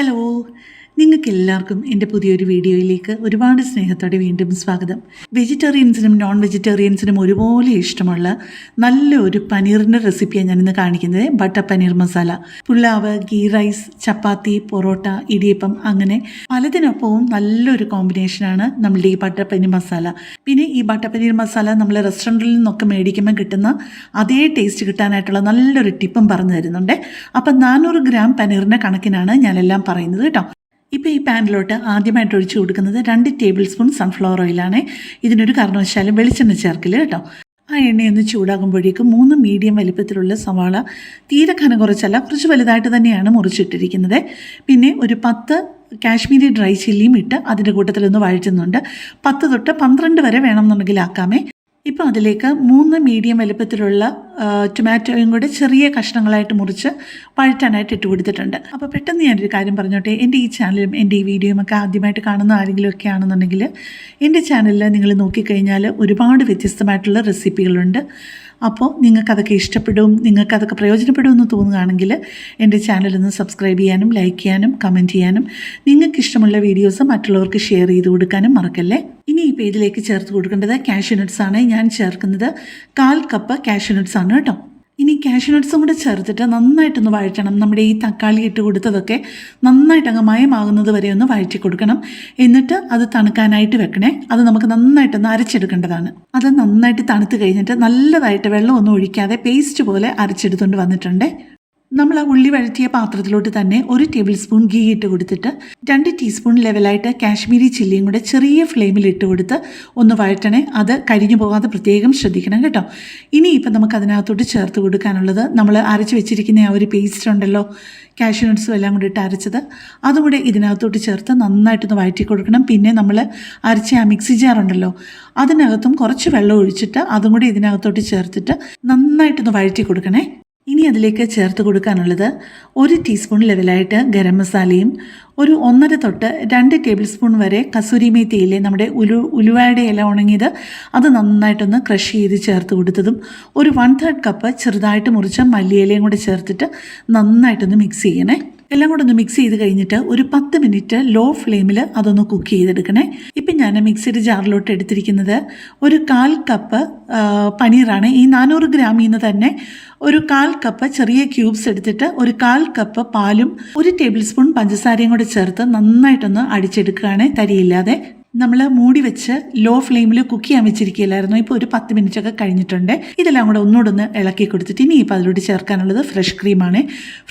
Hello, നിങ്ങൾക്കെല്ലാവർക്കും എൻ്റെ പുതിയൊരു വീഡിയോയിലേക്ക് ഒരുപാട് സ്നേഹത്തോടെ വീണ്ടും സ്വാഗതം. വെജിറ്റേറിയൻസിനും നോൺ വെജിറ്റേറിയൻസിനും ഒരുപോലെ ഇഷ്ടമുള്ള നല്ലൊരു പനീറിൻ്റെ റെസിപ്പിയാണ് ഞാനിന്ന് കാണിക്കുന്നത്. ബട്ടർ പനീർ മസാല. പുലാവ്, ഗീ റൈസ്, ചപ്പാത്തി, പൊറോട്ട, ഇടിയപ്പം അങ്ങനെ പലതിനൊപ്പവും നല്ലൊരു കോമ്പിനേഷനാണ് നമ്മളുടെ ഈ ബട്ടർ പനീർ മസാല. പിന്നെ ഈ ബട്ടർ പനീർ മസാല നമ്മൾ റെസ്റ്റോറൻറ്റിൽ നിന്നൊക്കെ മേടിക്കുമ്പോൾ കിട്ടുന്ന അതേ ടേസ്റ്റ് കിട്ടാനായിട്ടുള്ള നല്ലൊരു ടിപ്പും പറഞ്ഞു തരുന്നുണ്ട്. അപ്പം 400 ഗ്രാം പനീറിൻ്റെ കണക്കിനാണ് ഞാനെല്ലാം പറയുന്നത് കേട്ടോ. ഇപ്പോൾ ഈ പാനിലോട്ട് ആദ്യമായിട്ട് ഒഴിച്ചു കൊടുക്കുന്നത് 2 ടേബിൾ സ്പൂൺ സൺഫ്ലവർ ഓയിലാണ്. ഇതിനൊരു കാരണവശാലും വെളിച്ചെണ്ണ ചേർക്കില്ല കേട്ടോ. ആ എണ്ണയൊന്ന് ചൂടാകുമ്പോഴേക്കും 3 മീഡിയം വലിപ്പത്തിലുള്ള സവാള, തീരെ കനം കുറച്ചല്ല, കുറച്ച് വലുതായിട്ട് തന്നെയാണ് മുറിച്ചിട്ടിരിക്കുന്നത്. പിന്നെ ഒരു 10 കാശ്മീരി ഡ്രൈ ചില്ലിയും ഇട്ട് അതിൻ്റെ കൂട്ടത്തിലൊന്ന് വഴറ്റുന്നുണ്ട്. 10 തൊട്ട് 12 വരെ വേണമെന്നുണ്ടെങ്കിൽ ആക്കാമേ. ഇപ്പോൾ അതിലേക്ക് 3 മീഡിയം വലുപ്പത്തിലുള്ള ടൊമാറ്റോയും കൂടെ ചെറിയ കഷ്ണങ്ങളായിട്ട് മുറിച്ച് വഴറ്റാനായിട്ട് ഇട്ട് കൊടുത്തിട്ടുണ്ട്. അപ്പോൾ പെട്ടെന്ന് ഞാനൊരു കാര്യം പറഞ്ഞോട്ടെ, എൻ്റെ ഈ ചാനലും എൻ്റെ ഈ വീഡിയോയും ഒക്കെ ആദ്യമായിട്ട് കാണുന്ന ആരെങ്കിലുമൊക്കെ ആണെന്നുണ്ടെങ്കിൽ എൻ്റെ ചാനലിൽ നിങ്ങൾ നോക്കിക്കഴിഞ്ഞാൽ ഒരുപാട് വ്യത്യസ്തമായിട്ടുള്ള റെസിപ്പികളുണ്ട്. അപ്പോൾ നിങ്ങൾക്കതൊക്കെ ഇഷ്ടപ്പെടും, നിങ്ങൾക്കതൊക്കെ പ്രയോജനപ്പെടുമെന്ന് തോന്നുകയാണെങ്കിൽ എൻ്റെ ചാനലൊന്ന് സബ്സ്ക്രൈബ് ചെയ്യാനും ലൈക്ക് ചെയ്യാനും കമൻറ്റ് ചെയ്യാനും നിങ്ങൾക്കിഷ്ടമുള്ള വീഡിയോസ് മറ്റുള്ളവർക്ക് ഷെയർ ചെയ്ത് കൊടുക്കാനും മറക്കല്ലേ. ഇനി ഈ പേജിലേക്ക് ചേർത്ത് കൊടുക്കേണ്ടത് കാഷ്യൂ നട്ട്സ് ആണ്. ഞാൻ ചേർക്കുന്നത് 1/4 കപ്പ് കാഷ്യൂ നട്ട്സ് ആണ് കേട്ടോ. ഇനി കാഷ്യൂ നട്ട്സും കൂടെ ചേർത്തിട്ട് നന്നായിട്ടൊന്ന് വഴറ്റണം. നമ്മുടെ ഈ തക്കാളി ഇട്ട് കൊടുത്തതൊക്കെ നന്നായിട്ട് അങ്ങ് മയമാകുന്നത് വരെ ഒന്ന് വഴറ്റി കൊടുക്കണം. എന്നിട്ട് അത് തണുക്കാനായിട്ട് വെക്കണേ. അത് നമുക്ക് നന്നായിട്ടൊന്ന് അരച്ചെടുക്കേണ്ടതാണ്. അത് നന്നായിട്ട് തണുത്ത് കഴിഞ്ഞിട്ട് നല്ലതായിട്ട് വെള്ളമൊന്നും ഒഴിക്കാതെ പേസ്റ്റ് പോലെ അരച്ചെടുത്തുകൊണ്ട് വന്നിട്ടുണ്ട്. നമ്മൾ ആ ഉള്ളി വഴറ്റിയ പാത്രത്തിലോട്ട് തന്നെ 1 ടേബിൾ സ്പൂൺ ഗീ ഇട്ട് കൊടുത്തിട്ട് 2 ടീസ്പൂൺ ലെവലായിട്ട് കാശ്മീരി ചില്ലിയും കൂടെ ചെറിയ ഫ്ലെയിമിൽ ഇട്ട് കൊടുത്ത് ഒന്ന് വഴറ്റണേ. അത് കരിഞ്ഞു പോകാതെ പ്രത്യേകം ശ്രദ്ധിക്കണം കേട്ടോ. ഇനിയിപ്പം നമുക്ക് അതിനകത്തോട്ട് ചേർത്ത് കൊടുക്കാനുള്ളത് നമ്മൾ അരച്ച് വെച്ചിരിക്കുന്ന ആ ഒരു പേസ്റ്റ് ഉണ്ടല്ലോ, കാഷ്യൂ നട്ട്സും എല്ലാം കൂടി ഇട്ട് അരച്ചത്, അതും കൂടെ ഇതിനകത്തോട്ട് ചേർത്ത് നന്നായിട്ടൊന്ന് വഴറ്റി കൊടുക്കണം. പിന്നെ നമ്മൾ അരച്ച ആ മിക്സി ജാറുണ്ടല്ലോ, അതിനകത്തും കുറച്ച് വെള്ളം ഒഴിച്ചിട്ട് അതും കൂടി ഇതിനകത്തോട്ട് ചേർത്തിട്ട് നന്നായിട്ടൊന്ന് വഴറ്റി കൊടുക്കണേ. ഇനി അതിലേക്ക് ചേർത്ത് കൊടുക്കാനുള്ളത് 1 ടീസ്പൂൺ ലെവലായിട്ട് ഗരം മസാലയും, ഒരു 1.5 തൊട്ട് 2 ടേബിൾ സ്പൂൺ വരെ കസൂരി മേത്തിയില്ലേ, നമ്മുടെ ഉലുവയുടെ ഇല ഉണങ്ങിയത്, അത് നന്നായിട്ടൊന്ന് ക്രഷ് ചെയ്ത് ചേർത്ത് കൊടുത്തതും, ഒരു 1/3 കപ്പ് ചെറുതായിട്ട് മുറിച്ച മല്ലിയിലയും കൂടെ ചേർത്തിട്ട് നന്നായിട്ടൊന്ന് മിക്സ് ചെയ്യണേ. എല്ലാം കൂടെ ഒന്ന് മിക്സ് ചെയ്ത് കഴിഞ്ഞിട്ട് ഒരു 10 മിനിറ്റ് ലോ ഫ്ലെയിമിൽ അതൊന്ന് കുക്ക് ചെയ്തെടുക്കണേ. ഇപ്പം ഞാൻ മിക്സിയുടെ ജാറിലോട്ട് എടുത്തിരിക്കുന്നത് ഒരു 1/4 കപ്പ് പനീറാണ്. ഈ 400 ഗ്രാമിൽ നിന്ന് തന്നെ ഒരു 1/4 കപ്പ് ചെറിയ ക്യൂബ്സ് എടുത്തിട്ട് ഒരു 1/4 കപ്പ് പാലും 1 ടേബിൾ സ്പൂൺ പഞ്ചസാരയും കൂടെ ചേർത്ത് നന്നായിട്ടൊന്ന് അടിച്ചെടുക്കുകയാണ്, തരിയില്ലാതെ. നമ്മൾ മൂടി വെച്ച് ലോ ഫ്ലെയിമിൽ കുക്ക് ചെയ്യാൻ വെച്ചിരിക്കുകയില്ലായിരുന്നു. ഇപ്പോൾ ഒരു 10 മിനിറ്റൊക്കെ കഴിഞ്ഞിട്ടുണ്ട്. ഇതെല്ലാം കൂടെ ഒന്നുകൂടെ ഇളക്കി കൊടുത്തിട്ട് ഇനി ഇപ്പോൾ അതിലോട്ട് ചേർക്കാനുള്ളത് ഫ്രഷ് ക്രീമാണ്.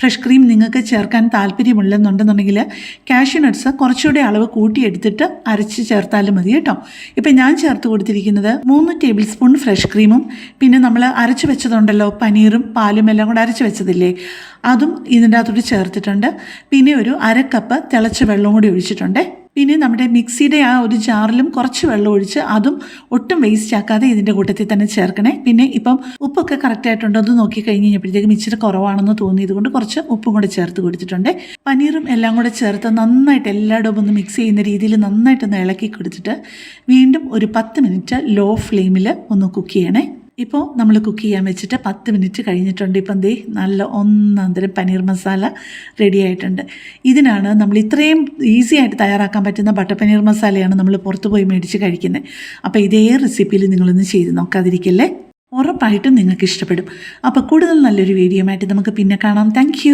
ഫ്രഷ് ക്രീം നിങ്ങൾക്ക് ചേർക്കാൻ താല്പര്യമുണ്ടെന്നുണ്ടെന്നുണ്ടെങ്കിൽ കാഷ്യൂ നട്ട്സ് കുറച്ചുകൂടെ അളവ് കൂട്ടിയെടുത്തിട്ട് അരച്ച് ചേർത്താലും മതി കേട്ടോ. ഇപ്പം ഞാൻ ചേർത്ത് കൊടുത്തിരിക്കുന്നത് 3 ടേബിൾ സ്പൂൺ ഫ്രഷ് ക്രീമും പിന്നെ നമ്മൾ അരച്ച് വെച്ചതുണ്ടല്ലോ, പനീറും പാലും എല്ലാം കൂടെ അരച്ച് വെച്ചതില്ലേ, അതും ഇതിൻ്റെ അകത്തോട്ട് ചേർത്തിട്ടുണ്ട്. പിന്നെ ഒരു 1/2 കപ്പ് തിളച്ച വെള്ളവും കൂടി ഒഴിച്ചിട്ടുണ്ട്. പിന്നെ നമ്മുടെ മിക്സിയുടെ ആ ഒരു ജാറിലും കുറച്ച് വെള്ളം ഒഴിച്ച് അതും ഒട്ടും വേസ്റ്റ് ആക്കാതെ ഇതിൻ്റെ കൂട്ടത്തിൽ തന്നെ ചേർക്കണേ. പിന്നെ ഇപ്പം ഉപ്പൊക്കെ കറക്റ്റായിട്ടുണ്ടോ എന്ന് നോക്കി കഴിഞ്ഞ് കഴിഞ്ഞപ്പോഴത്തേക്കും ഇച്ചിരി കുറവാണെന്ന് തോന്നിയത് കൊണ്ട് കുറച്ച് ഉപ്പും കൂടെ ചേർത്ത് കൊടുത്തിട്ടുണ്ട്. പനീറും എല്ലാം കൂടെ ചേർത്ത് നന്നായിട്ട് എല്ലായിടവും ഒന്ന് മിക്സ് ചെയ്യുന്ന രീതിയിൽ നന്നായിട്ടൊന്ന് ഇളക്കി കൊടുത്തിട്ട് വീണ്ടും ഒരു 10 മിനിറ്റ് ലോ ഫ്ലെയിമിൽ ഒന്ന് കുക്ക് ചെയ്യണേ. ഇപ്പോൾ നമ്മൾ കുക്ക് ചെയ്യാൻ വെച്ചിട്ട് 10 മിനിറ്റ് കഴിഞ്ഞിട്ടുണ്ട്. ഇപ്പം ദേ നല്ല ഒന്നാന്തരം പനീർ മസാല റെഡി ആയിട്ടുണ്ട്. ഇതിനാണ് നമ്മൾ ഇത്രയും ഈസി ആയിട്ട് തയ്യാറാക്കാൻ പറ്റുന്ന ബട്ടർ പനീർ മസാലയാണ് നമ്മൾ പുറത്ത് പോയി മേടിച്ച് കഴിക്കുന്നത്. അപ്പോൾ ഇതേ റെസിപ്പിയിൽ നിങ്ങളൊന്ന് ചെയ്ത് നോക്കാതിരിക്കല്ലേ, ഉറപ്പായിട്ടും നിങ്ങൾക്ക് ഇഷ്ടപ്പെടും. അപ്പോൾ കൂടുതൽ നല്ലൊരു വീഡിയോ ആയിട്ട് നമുക്ക് പിന്നെ കാണാം. താങ്ക്